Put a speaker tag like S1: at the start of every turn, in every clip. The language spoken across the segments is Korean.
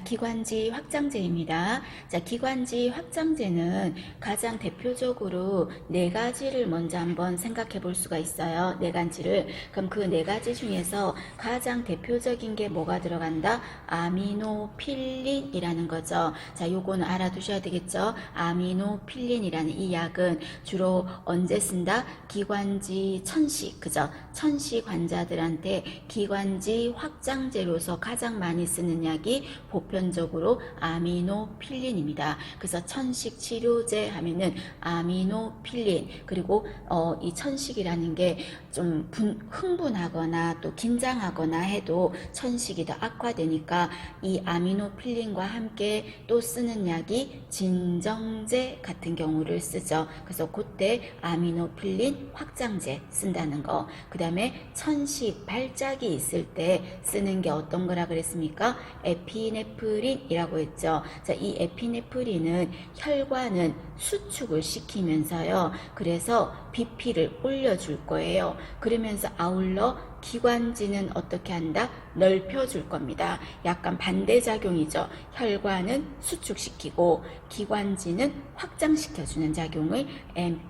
S1: 기관지 확장제입니다. 기관지 확장제는 가장 대표적으로 네 가지를 먼저 한번 생각해 볼 수가 있어요. 네 가지를. 그럼 그 네 가지 중에서 가장 대표적인 게 뭐가 들어간다? 아미노필린이라는 거죠. 요거는 알아두셔야 되겠죠. 아미노필린이라는 이 약은 주로 언제 쓴다? 기관지 천식, 그죠? 천식 환자들한테 기관지 확장제로서 가장 많이 쓰는 약이 보편적으로 아미노필린입니다. 그래서 천식 치료제 하면은 아미노필린, 그리고 이 천식이라는 게 좀 흥분하거나 또 긴장하거나 해도 천식이 더 악화되니까 이 아미노필린과 함께 또 쓰는 약이 진정제 같은 경우를 쓰죠. 그래서 그때 아미노필린 확장제 쓴다는 거. 그 다음에 천식 발작이 있을 때 쓰는 게 어떤 거라 그랬습니까? 에피네프린이라고 했죠. 이 에피네프린은 혈관은 수축을 시키면서요. 그래서 BP를 올려줄 거예요. 그러면서 아울러 기관지는 어떻게 한다? 넓혀줄 겁니다. 약간 반대작용이죠. 혈관은 수축시키고 기관지는 확장시켜주는 작용을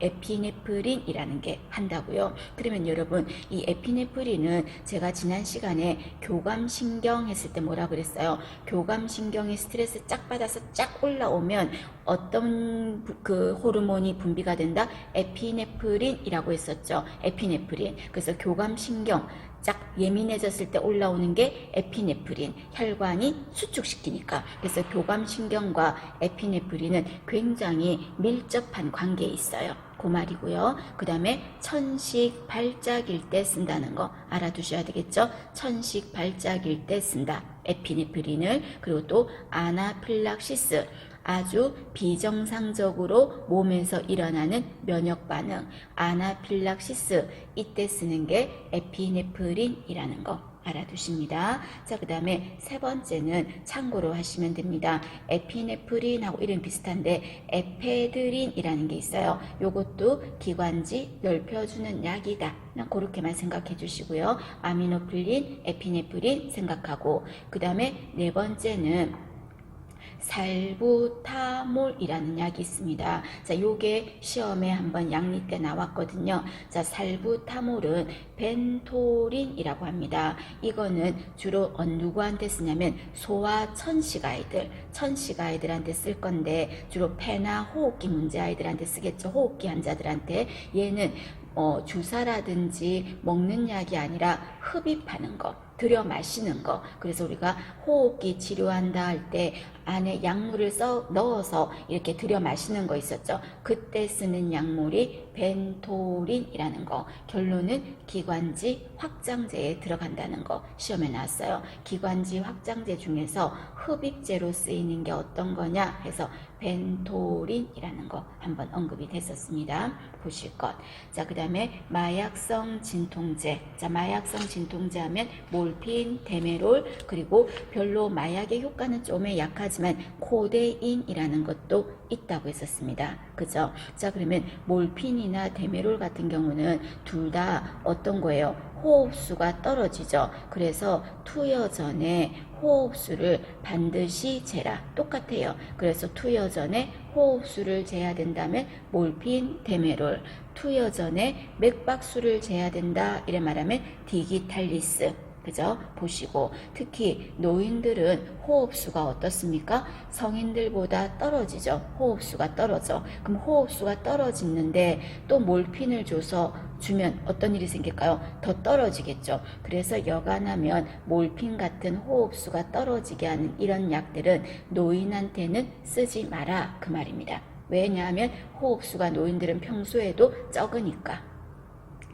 S1: 에피네프린이라는 게 한다고요. 그러면 여러분, 이 에피네프린은 제가 지난 시간에 교감신경 했을 때 뭐라 그랬어요? 교감신경이 스트레스 쫙 받아서 쫙 올라오면 어떤 그 호르몬이 분비가 된다? 에피네프린이라고 했었죠. 에피네프린. 그래서 교감신경 쫙 예민해졌을 때 올라오는 게 에피네프린, 혈관이 수축시키니까. 그래서 교감신경과 에피네프린은 굉장히 밀접한 관계에 있어요. 그 말이고요. 그 다음에 천식 발작일 때 쓴다는 거 알아두셔야 되겠죠. 천식 발작일 때 쓴다, 에피네프린을. 그리고 또 아나필락시스, 아주 비정상적으로 몸에서 일어나는 면역 반응, 아나필락시스, 이때 쓰는 게 에피네프린이라는 거 알아두십니다. 그 다음에 세 번째는 참고로 하시면 됩니다. 에피네프린하고 이름 비슷한데 에페드린이라는 게 있어요. 요것도 기관지 넓혀주는 약이다. 그렇게만 생각해 주시고요. 아미노필린, 에피네프린 생각하고, 그 다음에 네 번째는 살부타몰이라는 약이 있습니다. 요게 시험에 한번 양리 때 나왔거든요. 살부타몰은 벤토린이라고 합니다. 이거는 주로 누구한테 쓰냐면 소아 천식 아이들한테 쓸 건데, 주로 폐나 호흡기 문제 아이들한테 쓰겠죠. 호흡기 환자들한테. 얘는 주사라든지 먹는 약이 아니라 흡입하는 거, 들여 마시는 거. 그래서 우리가 호흡기 치료한다 할 때 안에 약물을 넣어서 이렇게 들여 마시는 거 있었죠. 그때 쓰는 약물이 벤토린이라는 거. 결론은 기관지 확장제에 들어간다는 거 시험에 나왔어요. 기관지 확장제 중에서 흡입제로 쓰이는 게 어떤 거냐 해서 벤토린이라는 거 한번 언급이 됐었습니다. 보실 것. 그 다음에 마약성 진통제. 마약성 진통제 하면 몰핀, 데메롤, 그리고 별로 마약의 효과는 좀 약하지만 코데인이라는 것도 있다고 했었습니다. 그죠? 그러면 몰핀이나 데메롤 같은 경우는 둘 다 어떤 거예요? 호흡수가 떨어지죠. 그래서 투여 전에 호흡수를 반드시 재라. 똑같아요. 그래서 투여 전에 호흡수를 재야 된다면 몰핀, 데메롤. 투여 전에 맥박수를 재야 된다. 이래 말하면 디기탈리스. 그죠? 보시고, 특히 노인들은 호흡수가 어떻습니까? 성인들보다 떨어지죠. 호흡수가 떨어져. 그럼 호흡수가 떨어지는데 또 몰핀을 주면 어떤 일이 생길까요? 더 떨어지겠죠. 그래서 여간하면 몰핀 같은 호흡수가 떨어지게 하는 이런 약들은 노인한테는 쓰지 마라, 그 말입니다. 왜냐하면 호흡수가 노인들은 평소에도 적으니까.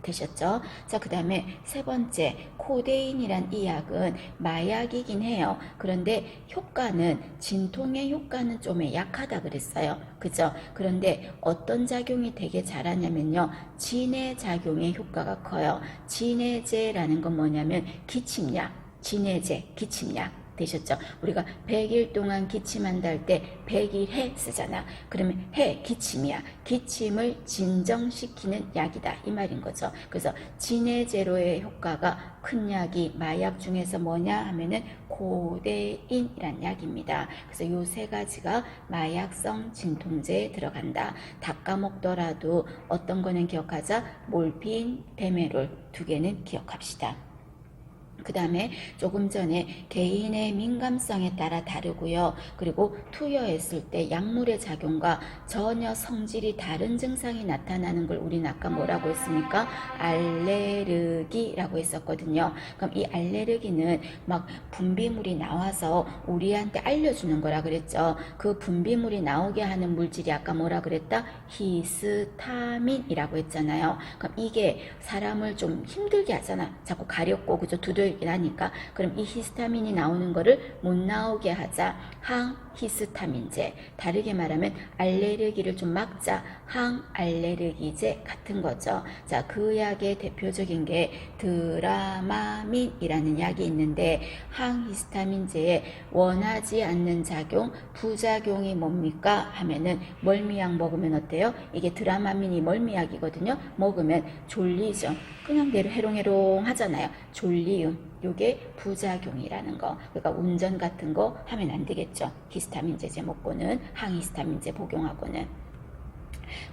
S1: 되셨죠? 그 다음에 세 번째, 코데인이란 이 약은 마약이긴 해요. 그런데 효과는, 진통의 효과는 좀 약하다 그랬어요. 그죠? 그런데 어떤 작용이 되게 잘하냐면요, 진해 작용의 효과가 커요. 진해제라는 건 뭐냐면 기침약, 진해제, 기침약. 되셨죠? 우리가 100일 동안 기침한다 할 때 100일 해 쓰잖아. 그러면 해 기침이야. 기침을 진정시키는 약이다 이 말인 거죠. 그래서 진해제로의 효과가 큰 약이 마약 중에서 뭐냐 하면은 코데인이란 약입니다. 그래서 요 세 가지가 마약성 진통제에 들어간다. 다 까먹더라도 어떤 거는 기억하자. 몰핀, 데메롤 두 개는 기억합시다. 그 다음에 조금 전에 개인의 민감성에 따라 다르고요. 그리고 투여했을 때 약물의 작용과 전혀 성질이 다른 증상이 나타나는 걸 우리는 아까 뭐라고 했습니까? 알레르기라고 했었거든요. 그럼 이 알레르기는 막 분비물이 나와서 우리한테 알려주는 거라 그랬죠. 그 분비물이 나오게 하는 물질이 아까 뭐라 그랬다? 히스타민이라고 했잖아요. 그럼 이게 사람을 좀 힘들게 하잖아. 자꾸 가렵고 그죠? 두들기게 하니까. 그럼 이 히스타민이 나오는 거를 못 나오게 하자. 항히스타민제. 다르게 말하면 알레르기를 좀 막자. 항알레르기제 같은 거죠. 자, 그 약의 대표적인 게 드라마민이라는 약이 있는데 항히스타민제에 원하지 않는 작용, 부작용이 뭡니까? 하면은 멀미약 먹으면 어때요? 이게 드라마민이 멀미약이거든요. 먹으면 졸리죠. 그냥 대로 해롱해롱 하잖아요. 졸리움. 요게 부작용이라는 거. 그러니까 운전 같은 거 하면 안 되겠죠. 히스타민제제 먹고는 항히스타민제 복용하고는.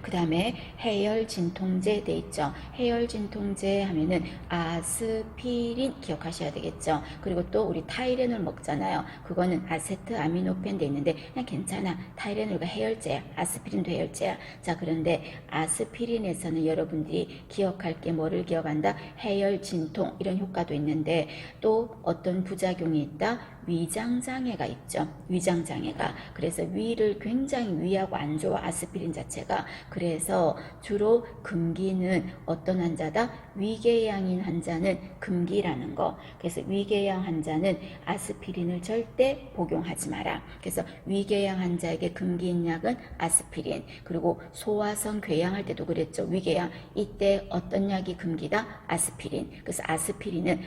S1: 그 다음에 해열 진통제 돼 있죠. 해열 진통제 하면은 아스피린 기억하셔야 되겠죠. 그리고 또 우리 타이레놀 먹잖아요. 그거는 아세트아미노펜 돼 있는데 그냥 괜찮아. 타이레놀과 해열제야. 아스피린도 해열제야. 자, 그런데 아스피린에서는 여러분들이 기억할 게 뭐를 기억한다? 해열 진통 이런 효과도 있는데 또 어떤 부작용이 있다? 위장장애가 있죠. 위장장애가. 그래서 위를 굉장히 위하고 안 좋아. 아스피린 자체가. 그래서 주로 금기는 어떤 환자다? 위궤양인 환자는 금기라는 거. 그래서 위궤양 환자는 아스피린을 절대 복용하지 마라. 그래서 위궤양 환자에게 금기인 약은 아스피린. 그리고 소화성 궤양할 때도 그랬죠. 위궤양. 이때 어떤 약이 금기다? 아스피린. 그래서 아스피린은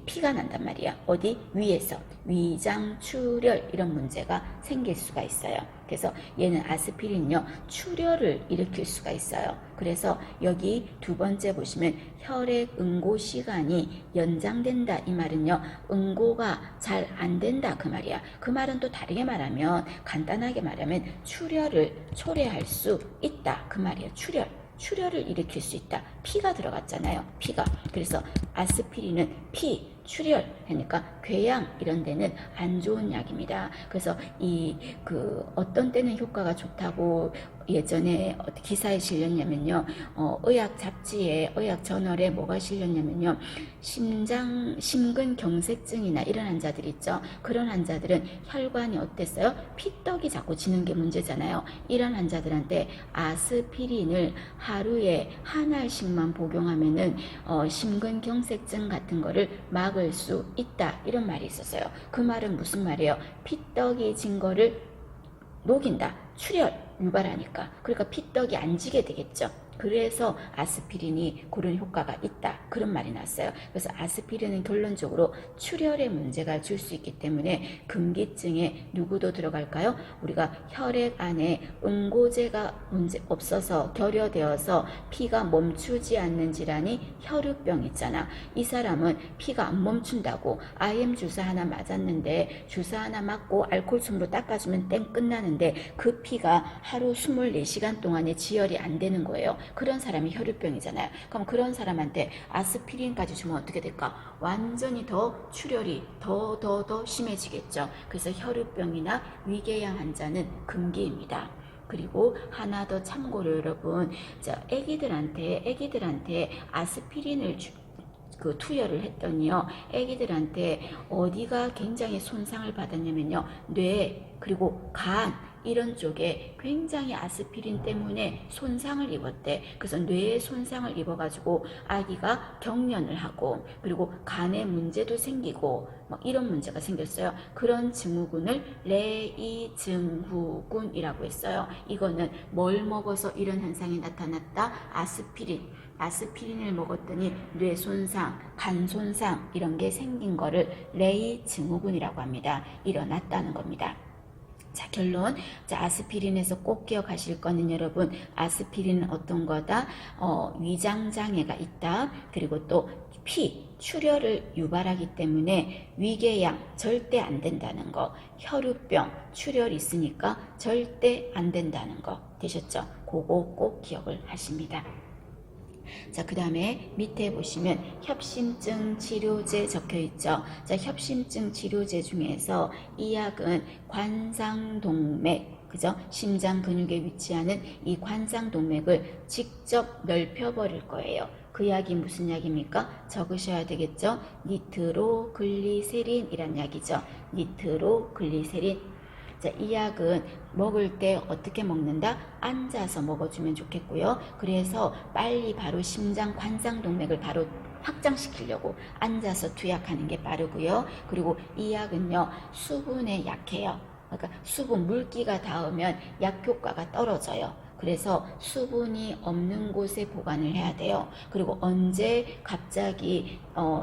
S1: 피가 난단 말이야. 어디? 위에서. 위장출혈 이런 문제가 생길 수가 있어요. 그래서 얘는 아스피린요 출혈을 일으킬 수가 있어요. 그래서 여기 두 번째 보시면 혈액 응고 시간이 연장된다 이 말은요 응고가 잘 안 된다 그 말이야. 그 말은 또 다르게 말하면 간단하게 말하면 출혈을 초래할 수 있다 그 말이에요. 출혈을 일으킬 수 있다. 피가 들어갔잖아요. 피가. 그래서 아스피린은 출혈 하니까 궤양 이런 데는 안 좋은 약입니다. 그래서 어떤 때는 효과가 좋다고 예전에 기사에 실렸냐면요. 의학 잡지에 의학 저널에 뭐가 실렸냐면요. 심근경색증이나 이런 환자들 있죠. 그런 환자들은 혈관이 어땠어요? 피떡이 자꾸 지는 게 문제잖아요. 이런 환자들한테 아스피린을 하루에 한 알씩만 복용하면은 심근경색증 같은 거를 막을 수 있다 이런 말이 있었어요. 그 말은 무슨 말이에요? 피떡이 진 거를 녹인다. 출혈 유발하니까. 그러니까 피떡이 안 지게 되겠죠. 그래서 아스피린이 그런 효과가 있다. 그런 말이 났어요. 그래서 아스피린은 결론적으로 출혈의 문제가 줄 수 있기 때문에 금기증에 누구도 들어갈까요? 우리가 혈액 안에 응고제가 문제 없어서 결여되어서 피가 멈추지 않는 질환이 혈우병 있잖아. 이 사람은 피가 안 멈춘다고 IM 주사 하나 맞았는데 주사 하나 맞고 알코올솜으로 닦아주면 땡 끝나는데 그 피가 하루 24시간 동안에 지혈이 안 되는 거예요. 그런 사람이 혈우병이잖아요. 그럼 그런 사람한테 아스피린까지 주면 어떻게 될까? 완전히 더 출혈이 더 심해지겠죠. 그래서 혈우병이나 위궤양 환자는 금기입니다. 그리고 하나 더 참고로 여러분, 애기들한테 아스피린을 투여를 했더니요. 애기들한테 어디가 굉장히 손상을 받았냐면요. 뇌 그리고 간 이런 쪽에 굉장히 아스피린 때문에 손상을 입었대. 그래서 뇌에 손상을 입어가지고 아기가 경련을 하고 그리고 간에 문제도 생기고 이런 문제가 생겼어요. 그런 증후군을 레이 증후군이라고 했어요. 이거는 뭘 먹어서 이런 현상이 나타났다? 아스피린. 아스피린을 먹었더니 뇌 손상, 간 손상 이런 게 생긴 거를 레이 증후군이라고 합니다. 일어났다는 겁니다. 자, 결론. 자, 아스피린에서 꼭 기억하실 거는 여러분, 아스피린은 어떤 거다? 위장장애가 있다. 그리고 또 출혈을 유발하기 때문에 위궤양 절대 안 된다는 거. 혈우병, 출혈 있으니까 절대 안 된다는 거. 되셨죠? 그거 꼭 기억을 하십니다. 자, 그 다음에 밑에 보시면 협심증 치료제 적혀 있죠. 자, 협심증 치료제 중에서 이 약은 관상동맥, 그죠? 심장 근육에 위치하는 이 관상동맥을 직접 넓혀버릴 거예요. 그 약이 무슨 약입니까? 적으셔야 되겠죠? 니트로글리세린이란 약이죠. 니트로글리세린. 자, 이 약은 먹을 때 어떻게 먹는다? 앉아서 먹어주면 좋겠고요. 그래서 빨리 바로 심장 관상동맥을 바로 확장시키려고 앉아서 투약하는 게 빠르고요. 그리고 이 약은요, 수분에 약해요. 그러니까 수분, 물기가 닿으면 약 효과가 떨어져요. 그래서 수분이 없는 곳에 보관을 해야 돼요. 그리고 언제 갑자기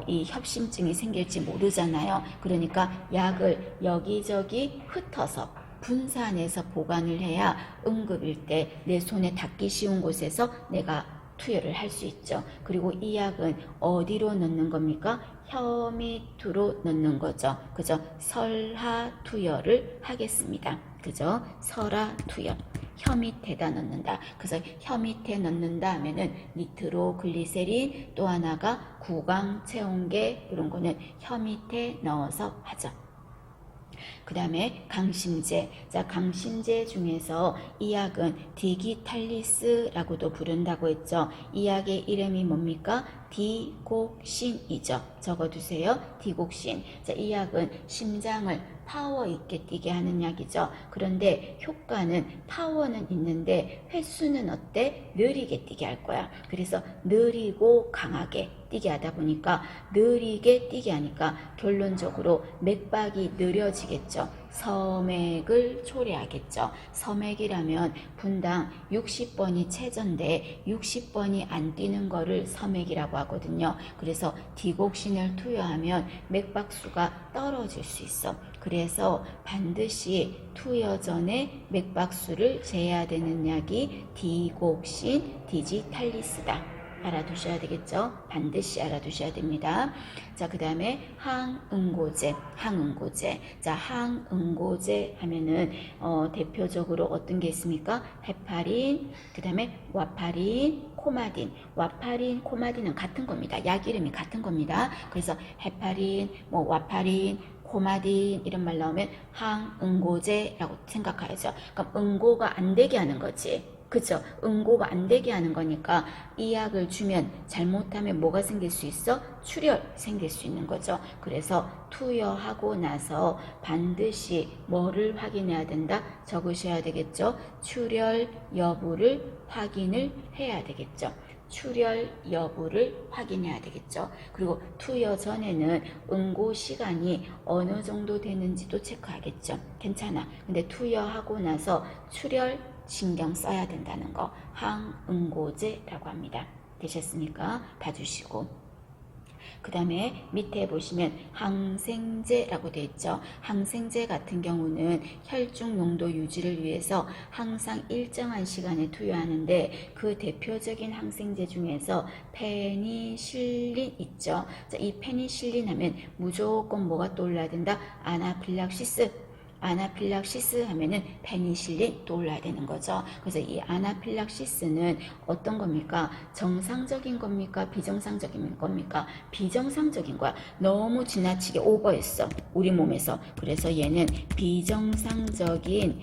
S1: 이 협심증이 생길지 모르잖아요. 그러니까 약을 여기저기 흩어서 분산해서 보관을 해야 응급일 때 내 손에 닿기 쉬운 곳에서 내가 투여를 할 수 있죠. 그리고 이 약은 어디로 넣는 겁니까? 혀 밑으로 넣는 거죠. 그죠? 설하 투여를 하겠습니다. 그죠? 설하 투여. 혀 밑에다 넣는다. 그래서 혀 밑에 넣는다 하면은 니트로글리세린, 또 하나가 구강 체온계, 이런 거는 혀 밑에 넣어서 하죠. 그 다음에 강심제. 자, 강심제 중에서 이 약은 디기탈리스라고도 부른다고 했죠. 이 약의 이름이 뭡니까? 디곡신이죠. 적어두세요. 디곡신. 자, 이 약은 심장을 파워 있게 뛰게 하는 약이죠. 그런데 효과는, 파워는 있는데 횟수는 어때? 느리게 뛰게 할 거야. 그래서 느리고 강하게 뛰게 하다 보니까, 느리게 뛰게 하니까 결론적으로 맥박이 느려지겠죠. 서맥을 초래하겠죠. 서맥이라면 분당 60번이 최저인데 60번이 안 뛰는 거를 서맥이라고 하거든요. 그래서 디곡신을 투여하면 맥박수가 떨어질 수 있어. 그래서 반드시 투여 전에 맥박수를 재야 되는 약이 디곡신, 디지탈리스다. 알아두셔야 되겠죠? 반드시 알아두셔야 됩니다. 자, 그 다음에 항응고제, 항응고제. 자, 항응고제 하면은 대표적으로 어떤 게 있습니까? 헤파린, 그 다음에 와파린, 코마딘. 와파린, 코마딘은 같은 겁니다. 약 이름이 같은 겁니다. 그래서 헤파린, 와파린, 코마딘 이런 말 나오면 항응고제라고 생각해야죠. 그럼 응고가 안 되게 하는 거지. 그죠? 응고가 안 되게 하는 거니까 이 약을 주면 잘못하면 뭐가 생길 수 있어? 출혈 생길 수 있는 거죠. 그래서 투여하고 나서 반드시 뭐를 확인해야 된다? 적으셔야 되겠죠? 출혈 여부를 확인을 해야 되겠죠. 출혈 여부를 확인해야 되겠죠. 그리고 투여 전에는 응고 시간이 어느 정도 되는지도 체크하겠죠. 괜찮아. 근데 투여하고 나서 출혈 신경 써야 된다는 거, 항응고제라고 합니다. 되셨습니까? 봐주시고. 그 다음에 밑에 보시면 항생제라고 되어 있죠. 항생제 같은 경우는 혈중 농도 유지를 위해서 항상 일정한 시간에 투여하는데, 그 대표적인 항생제 중에서 페니실린 있죠. 자, 이 페니실린 하면 무조건 뭐가 떠올라야 된다? 아나필락시스. 아나필락시스 하면은 페니실린 떠올라야 되는 거죠. 그래서 이 아나필락시스는 어떤 겁니까? 정상적인 겁니까? 비정상적인 겁니까? 비정상적인 거야. 너무 지나치게 오버했어, 우리 몸에서. 그래서 얘는 비정상적인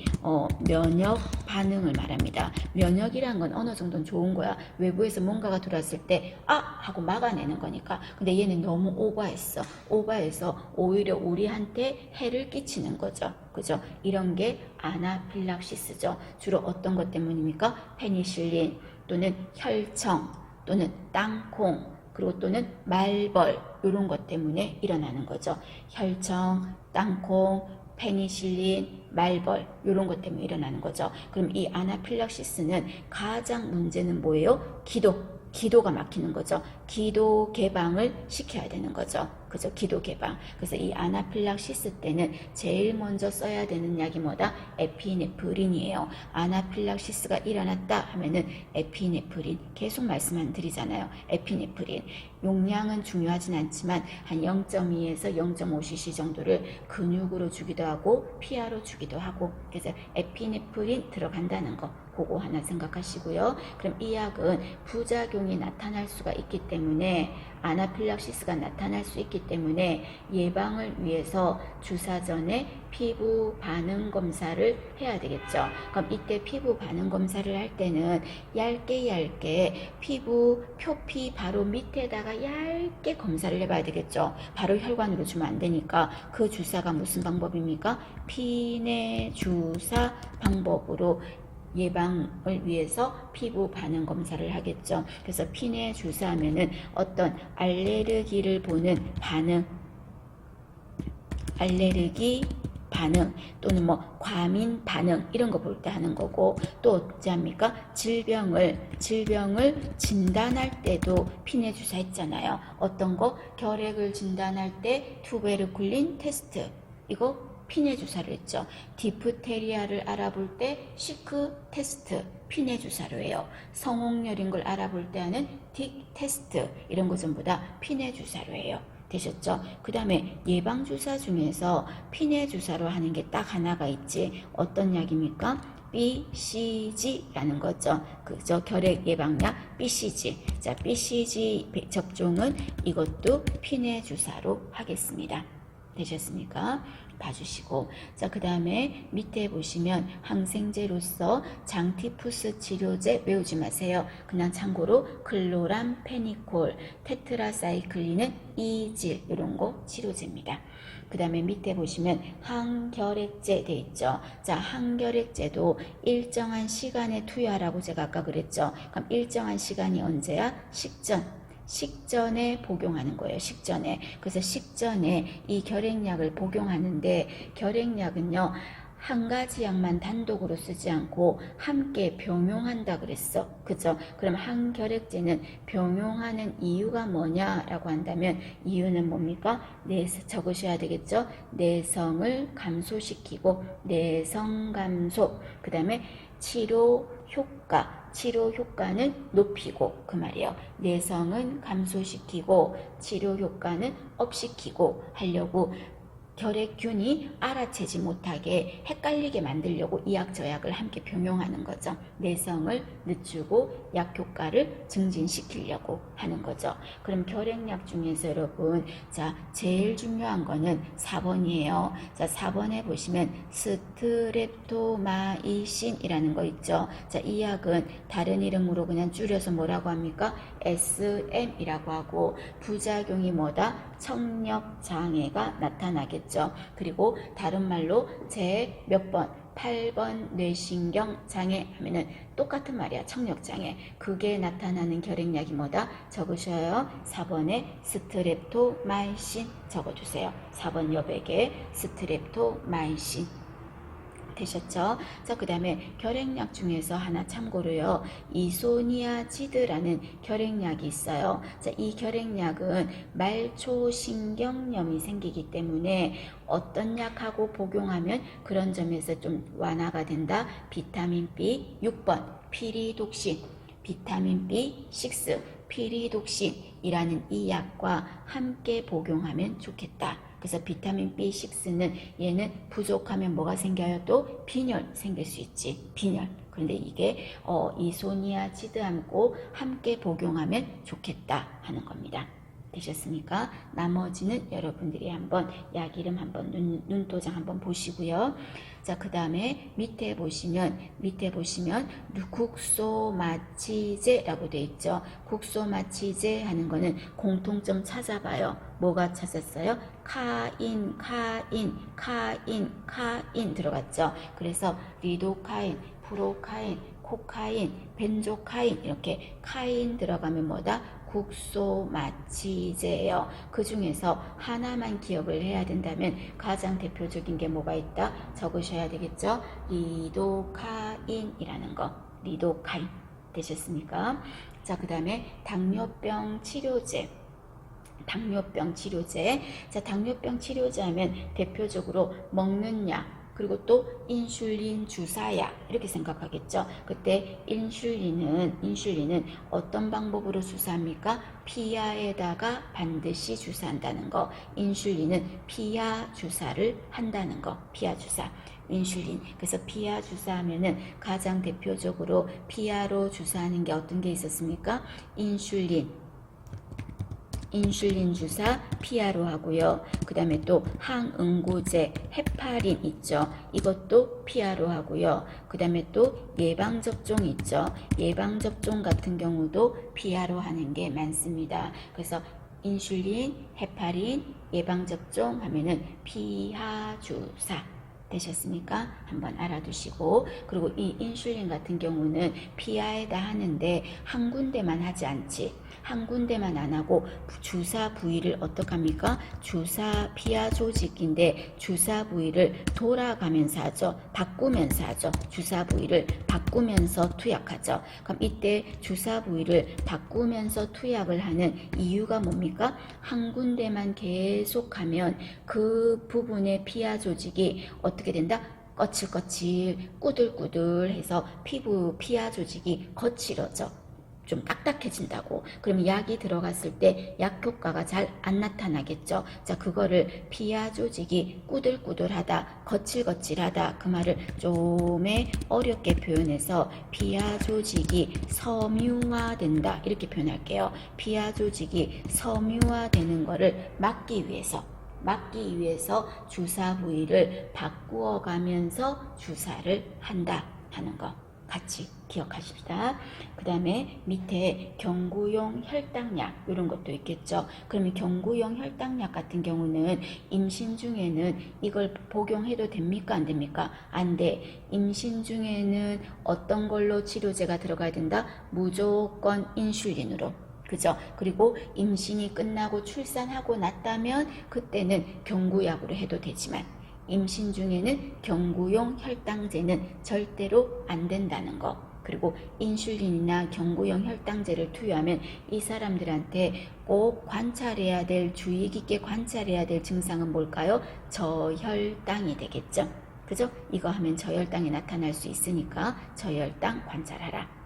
S1: 면역 반응을 말합니다. 면역이란 건 어느 정도는 좋은 거야. 외부에서 뭔가가 들어왔을 때 하고 막아내는 거니까. 근데 얘는 너무 오버했어. 오버해서 오히려 우리한테 해를 끼치는 거죠. 그죠? 이런 게 아나필락시스죠. 주로 어떤 것 때문입니까? 페니실린 또는 혈청 또는 땅콩, 그리고 또는 말벌, 이런 것 때문에 일어나는 거죠. 혈청, 땅콩, 페니실린, 말벌, 이런 것 때문에 일어나는 거죠. 그럼 이 아나필락시스는 가장 문제는 뭐예요? 기도. 기도가 막히는 거죠. 기도 개방을 시켜야 되는 거죠. 그죠? 기도 개방. 그래서 이 아나필락시스 때는 제일 먼저 써야 되는 약이 뭐다? 에피네프린이에요. 아나필락시스가 일어났다 하면은 에피네프린. 계속 말씀만 드리잖아요. 에피네프린. 용량은 중요하진 않지만 한 0.2에서 0.5cc 정도를 근육으로 주기도 하고 피하로 주기도 하고, 그래서 에피네프린 들어간다는 거 그거 하나 생각하시고요. 그럼 이 약은 부작용이 나타날 수가 있기 때문에, 아나필락시스가 나타날 수 있기 때문에 예방을 위해서 주사 전에 피부 반응 검사를 해야 되겠죠. 그럼 이때 피부 반응 검사를 할 때는 얇게 피부 표피 바로 밑에다가 얇게 검사를 해봐야 되겠죠. 바로 혈관으로 주면 안 되니까 그 주사가 무슨 방법입니까? 피내 주사 방법으로 예방을 위해서 피부 반응 검사를 하겠죠. 그래서 피내 주사하면은 어떤 알레르기를 보는 반응, 알레르기 반응 또는 뭐 과민 반응 이런 거 볼 때 하는 거고, 또 어찌 합니까? 질병을 진단할 때도 피내 주사 했잖아요. 어떤 거? 결핵을 진단할 때 투베르쿨린 테스트, 이거 피내 주사로 했죠. 디프테리아를 알아볼 때 시크 테스트 피내 주사로 해요. 성홍열인 걸 알아볼 때 하는 딕 테스트, 이런 거 전부 다 피내 주사로 해요. 되셨죠? 그 다음에 예방주사 중에서 피내 주사로 하는 게 딱 하나가 있지. 어떤 약입니까? BCG라는 거죠. 그죠? 결핵 예방약 BCG. 자, BCG 접종은 이것도 피내 주사로 하겠습니다. 되셨습니까? 봐주시고, 자, 그 다음에 밑에 보시면 항생제로서 장티푸스 치료제 외우지 마세요. 그냥 참고로 클로람 페니콜, 테트라사이클린은 이질, 이런 거 치료제입니다. 그 다음에 밑에 보시면 항결핵제 돼 있죠. 자, 항결핵제도 일정한 시간에 투여하라고 제가 아까 그랬죠. 그럼 일정한 시간이 언제야? 식전에 복용하는 거예요. 식전에. 그래서 식전에 이 결핵약을 복용하는데, 결핵약은요 한 가지 약만 단독으로 쓰지 않고 함께 병용한다 그랬어. 그죠? 그럼 항결핵제는 병용하는 이유가 뭐냐라고 한다면, 이유는 뭡니까? 적으셔야 되겠죠? 내성을 감소시키고, 내성 감소, 그 다음에 치료 효과는 높이고, 그 말이에요. 내성은 감소시키고 치료 효과는 업시키고 하려고, 결핵균이 알아채지 못하게 헷갈리게 만들려고 이약 저약을 함께 병용하는 거죠. 내성을 늦추고 약 효과를 증진시키려고 하는 거죠. 그럼 결핵약 중에서 여러분, 자, 제일 중요한 거는 4번이에요. 자, 4번에 보시면 스트랩토마이신이라는 거 있죠. 자, 이 약은 다른 이름으로 그냥 줄여서 뭐라고 합니까? SM이라고 하고, 부작용이 뭐다? 청력 장애가 나타나겠죠. 그리고 다른 말로 제 몇 번, 8번 뇌신경 장애 하면은 똑같은 말이야. 청력 장애. 그게 나타나는 결핵약이 뭐다? 적으셔요. 4번에 스트랩토마이신 적어주세요. 4번 여백에 스트랩토마이신. 되셨죠? 자, 그 다음에 결핵약 중에서 하나 참고로요, 이소니아지드라는 결핵약이 있어요. 자, 이 결핵약은 말초신경염이 생기기 때문에 어떤 약하고 복용하면 그런 점에서 좀 완화가 된다. 비타민 B 6번 피리독신, 비타민 B6 피리독신이라는 이 약과 함께 복용하면 좋겠다. 그래서 비타민 B6는 얘는 부족하면 뭐가 생겨요? 또 빈혈 생길 수 있지. 빈혈. 그런데 이게 이소니아지드하고 함께 복용하면 좋겠다 하는 겁니다. 되셨습니까? 나머지는 여러분들이 한번 약 이름 한번 눈도장 한번 보시고요. 자, 그 다음에 밑에 보시면 국소마취제라고 돼 있죠. 국소마취제 하는 거는 공통점 찾아봐요. 뭐가 찾았어요? 카인 들어갔죠. 그래서 리도카인, 프로카인, 코카인, 벤조카인, 이렇게 카인 들어가면 뭐다? 국소마취제예요. 그 중에서 하나만 기억을 해야 된다면 가장 대표적인 게 뭐가 있다? 적으셔야 되겠죠? 리도카인이라는 거. 리도카인. 되셨습니까? 자, 그 다음에 당뇨병 치료제. 당뇨병 치료제. 자, 당뇨병 치료제 하면 대표적으로 먹는 약, 그리고 또 인슐린 주사약 이렇게 생각하겠죠. 그때 인슐린은 어떤 방법으로 주사합니까? 피하에다가 반드시 주사한다는 거. 인슐린은 피하 주사를 한다는 거. 피하 주사. 인슐린. 그래서 피하 주사하면은 가장 대표적으로 피하로 주사하는 게 어떤 게 있었습니까? 인슐린 주사 피하로 하고요. 그 다음에 또 항응고제 헤파린 있죠. 이것도 피하로 하고요. 그 다음에 또 예방접종 있죠. 예방접종 같은 경우도 피하로 하는 게 많습니다. 그래서 인슐린, 헤파린, 예방접종 하면은 피하 주사. 되셨습니까? 한번 알아두시고, 그리고 이 인슐린 같은 경우는 피하에다 하는데 한 군데만 하지 않지. 한 군데만 안 하고 주사 부위를 어떡합니까? 주사 피하 조직인데 주사 부위를 돌아가면서 하죠. 바꾸면서 하죠. 주사 부위를 바꾸면서 투약하죠. 그럼 이때 주사 부위를 바꾸면서 투약을 하는 이유가 뭡니까? 한 군데만 계속 하면 그 부분의 피하 조직이 어떻게 된다? 거칠거칠 꾸들꾸들해서 피부 피하 조직이 거칠어져. 좀 딱딱해진다고. 그럼 약이 들어갔을 때 약 효과가 잘 안 나타나겠죠. 자, 그거를 피하 조직이 꾸들꾸들하다, 거칠거칠하다, 그 말을 좀 어렵게 표현해서 피하 조직이 섬유화된다 이렇게 표현할게요. 피하 조직이 섬유화되는 거를 막기 위해서 주사 부위를 바꾸어 가면서 주사를 한다 하는 거 같이 기억하십시다. 그 다음에 밑에 경구용 혈당약 이런 것도 있겠죠. 그러면 경구용 혈당약 같은 경우는 임신 중에는 이걸 복용해도 됩니까? 안 됩니까? 안 돼. 임신 중에는 어떤 걸로 치료제가 들어가야 된다? 무조건 인슐린으로. 그죠? 그리고 임신이 끝나고 출산하고 났다면 그때는 경구약으로 해도 되지만 임신 중에는 경구용 혈당제는 절대로 안 된다는 거. 그리고 인슐린이나 경구용 혈당제를 투여하면 이 사람들한테 꼭 관찰해야 될, 주의 깊게 관찰해야 될 증상은 뭘까요? 저혈당이 되겠죠. 그죠? 이거 하면 저혈당이 나타날 수 있으니까 저혈당 관찰하라.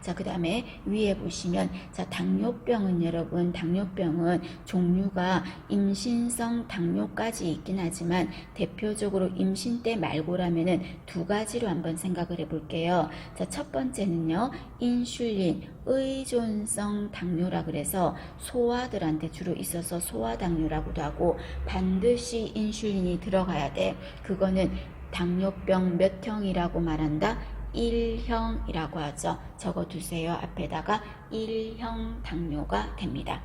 S1: 자, 그 다음에 위에 보시면, 자, 당뇨병은 여러분, 당뇨병은 종류가 임신성 당뇨까지 있긴 하지만 대표적으로 임신 때 말고라면은 두 가지로 한번 생각을 해볼게요. 자, 첫 번째는요, 인슐린 의존성 당뇨라 그래서 소아들한테 주로 있어서 소아당뇨라고도 하고 반드시 인슐린이 들어가야 돼. 그거는 당뇨병 몇 형이라고 말한다? 1형이라고 하죠. 적어두세요. 앞에다가 1형 당뇨가 됩니다.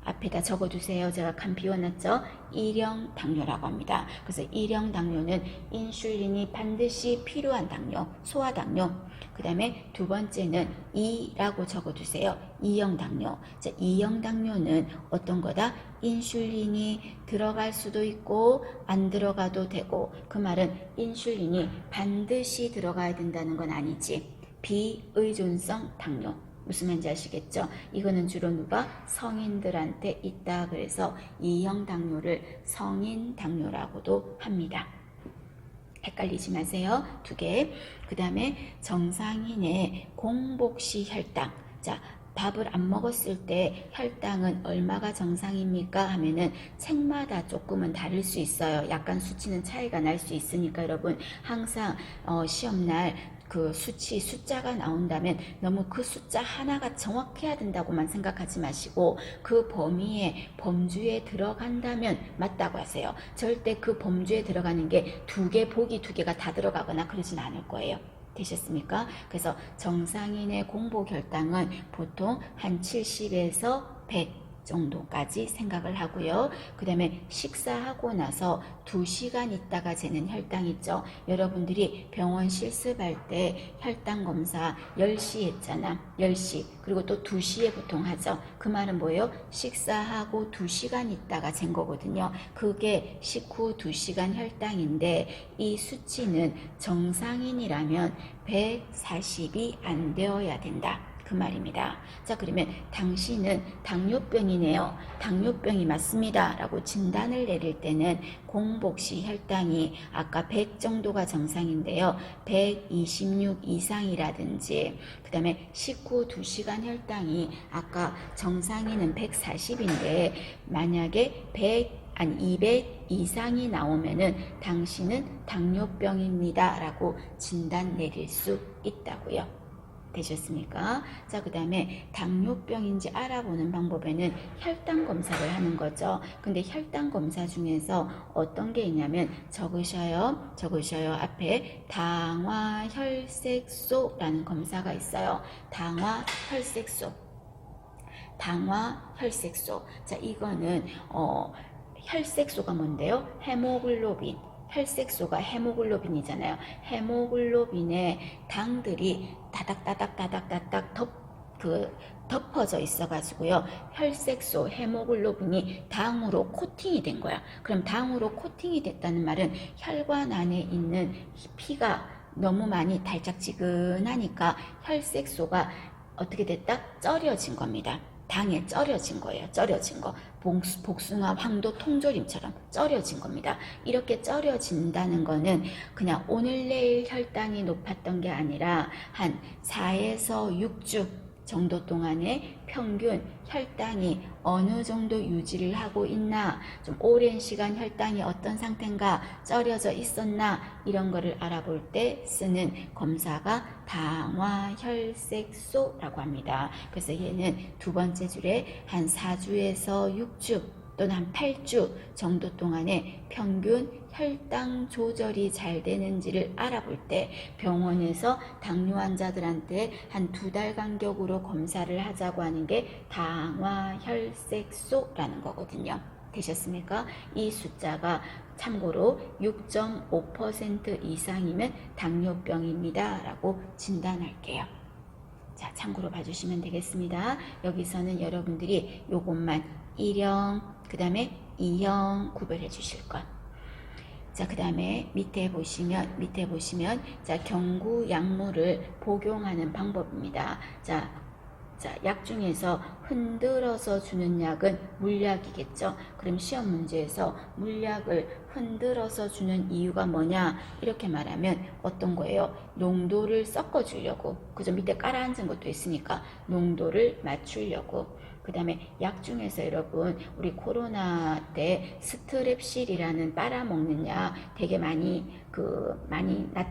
S1: 앞에다 적어두세요. 제가 간 비워놨죠. 1형 당뇨라고 합니다. 그래서 1형 당뇨는 인슐린이 반드시 필요한 당뇨, 소아당뇨. 그 다음에 두 번째는 2라고 적어두세요. 2형 당뇨. 자, 2형 당뇨는 어떤 거다? 인슐린이 들어갈 수도 있고 안 들어가도 되고, 그 말은 인슐린이 반드시 들어가야 된다는 건 아니지. 비의존성 당뇨. 무슨 말인지 아시겠죠? 이거는 주로 누가? 성인들한테 있다. 그래서 2형 당뇨를 성인 당뇨라고도 합니다. 헷갈리지 마세요. 두 개. 그 다음에 정상인의 공복시 혈당. 자, 밥을 안 먹었을 때 혈당은 얼마가 정상입니까? 하면은 책마다 조금은 다를 수 있어요. 약간 수치는 차이가 날 수 있으니까 여러분 항상 시험날 그 숫자가 나온다면 너무 그 숫자 하나가 정확해야 된다고만 생각하지 마시고 그 범주에 들어간다면 맞다고 하세요. 절대 그 범주에 들어가는 게 보기 두 개가 다 들어가거나 그러진 않을 거예요. 되셨습니까? 그래서 정상인의 공복 혈당은 보통 한 70에서 100 정도까지 생각을 하고요. 그 다음에 식사하고 나서 2시간 있다가 재는 혈당 있죠. 여러분들이 병원 실습할 때 혈당 검사 10시 했잖아. 10시. 그리고 또 2시에 보통 하죠. 그 말은 뭐예요? 식사하고 2시간 있다가 잰 거거든요. 그게 식후 2시간 혈당인데 이 수치는 정상인이라면 140이 안 되어야 된다. 그 말입니다. 자, 그러면 당신은 당뇨병이네요. 당뇨병이 맞습니다. 라고 진단을 내릴 때는 공복시 혈당이 아까 100 정도가 정상인데요. 126 이상이라든지 그 다음에 식후 2시간 혈당이 아까 정상인은 140인데 만약에 200 이상이 나오면은 당신은 당뇨병입니다. 라고 진단 내릴 수 있다고요. 되셨습니까? 자, 그 다음에 당뇨병인지 알아보는 방법에는 혈당 검사를 하는 거죠. 근데 혈당 검사 중에서 어떤 게 있냐면 적으셔요. 앞에 당화혈색소라는 검사가 있어요. 당화혈색소. 자, 이거는 혈색소가 뭔데요? 헤모글로빈. 혈색소가 헤모글로빈이잖아요. 헤모글로빈의 당들이 다닥다닥 덮어져 있어가지고요. 혈색소, 헤모글로빈이 당으로 코팅이 된 거야. 그럼 당으로 코팅이 됐다는 말은 혈관 안에 있는 피가 너무 많이 달짝지근하니까 혈색소가 어떻게 됐다? 쩔여진 겁니다. 당에 쩔여진 거예요. 쩔여진 거. 복숭아 황도 통조림처럼 쩔여진 겁니다. 이렇게 쩔여진다는 거는 그냥 오늘 내일 혈당이 높았던 게 아니라 한 4에서 6주 정도 동안에 평균 혈당이 어느 정도 유지를 하고 있나, 좀 오랜 시간 혈당이 어떤 상태인가, 쩔여져 있었나, 이런 거를 알아볼 때 쓰는 검사가 당화혈색소라고 합니다. 그래서 얘는 두 번째 줄에 한 4주에서 6주 또는 한 8주 정도 동안에 평균 혈당 조절이 잘 되는지를 알아볼 때 병원에서 당뇨 환자들한테 한 2달 간격으로 검사를 하자고 하는 게 당화혈색소라는 거거든요. 되셨습니까? 이 숫자가 참고로 6.5% 이상이면 당뇨병입니다. 라고 진단할게요. 자, 참고로 봐주시면 되겠습니다. 여기서는 여러분들이 요것만 1형, 그 다음에 2형 구별해 주실 것. 자, 그 다음에 밑에 보시면 자, 경구 약물을 복용하는 방법입니다. 자, 약 중에서 흔들어서 주는 약은 물약이겠죠. 그럼 시험 문제에서 물약을 흔들어서 주는 이유가 뭐냐, 이렇게 말하면 어떤 거예요? 농도를 섞어 주려고. 그죠? 밑에 깔아앉은 것도 있으니까 농도를 맞추려고. 그 다음에 약 중에서 여러분, 우리 코로나 때 스트랩실이라는 빨아먹는 약 되게 많이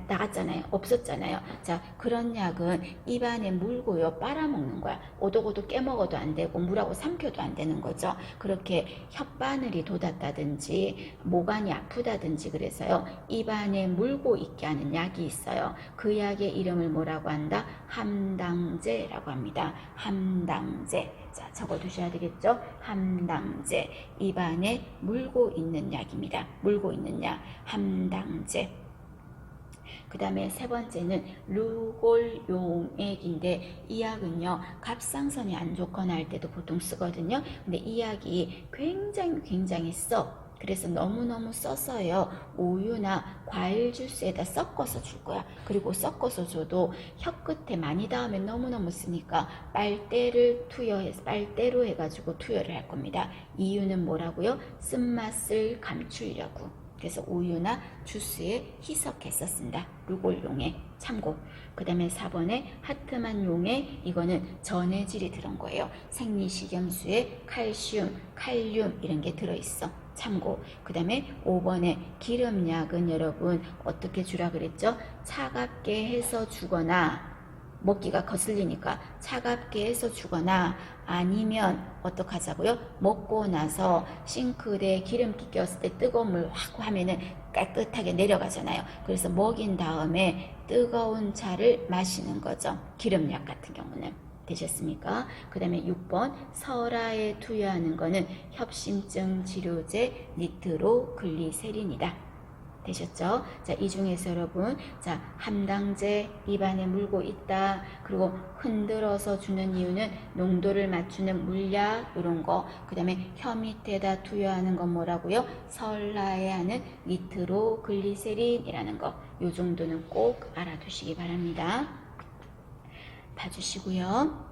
S1: 나갔잖아요. 없었잖아요. 자, 그런 약은 입안에 물고요 빨아먹는 거야. 오독오독 깨먹어도 안 되고 물하고 삼켜도 안 되는 거죠. 그렇게 혓바늘이 돋았다든지 모관이 아프다든지 그래서요 입안에 물고 있게 하는 약이 있어요. 그 약의 이름을 뭐라고 한다? 함당제라고 합니다. 함당제. 자, 적어두셔야 되겠죠? 함당제. 입안에 물고 있는 약입니다. 물고 있는 약. 함당제. 그 다음에 세 번째는 루골용액인데 이 약은요 갑상선이 안 좋거나 할 때도 보통 쓰거든요. 근데 이 약이 굉장히 써. 그래서 너무너무 써서요 우유나 과일 주스에다 섞어서 줄 거야. 그리고 섞어서 줘도 혀 끝에 많이 닿으면 너무너무 쓰니까 빨대로 해가지고 투여를 할 겁니다. 이유는 뭐라고요? 쓴맛을 감추려고. 그래서 우유나 주스에 희석해서 쓴다. 루골용액 참고. 그 다음에 4번에 하트만 용액, 이거는 전해질이 들은 거예요. 생리식염수에 칼슘, 칼륨 이런 게 들어있어. 참고. 그 다음에 5번에 기름약은 여러분 어떻게 주라 그랬죠? 차갑게 해서 주거나, 먹기가 거슬리니까 차갑게 해서 주거나, 아니면 어떡하자고요? 먹고 나서 싱크대에 기름기 꼈을 때 뜨거운 물 확 하면은 깨끗하게 내려가잖아요. 그래서 먹인 다음에 뜨거운 차를 마시는 거죠. 기름약 같은 경우는. 되셨습니까? 그 다음에 6번 설화에 투여하는 거는 협심증 치료제 니트로글리세린이다. 되셨죠? 자, 이 중에서 여러분, 자, 함당제 입안에 물고 있다. 그리고 흔들어서 주는 이유는 농도를 맞추는 물약, 이런 거. 그 다음에 혀 밑에다 투여하는 건 뭐라고요? 설라에 하는 니트로글리세린이라는 거. 요 정도는 꼭 알아두시기 바랍니다. 봐주시고요.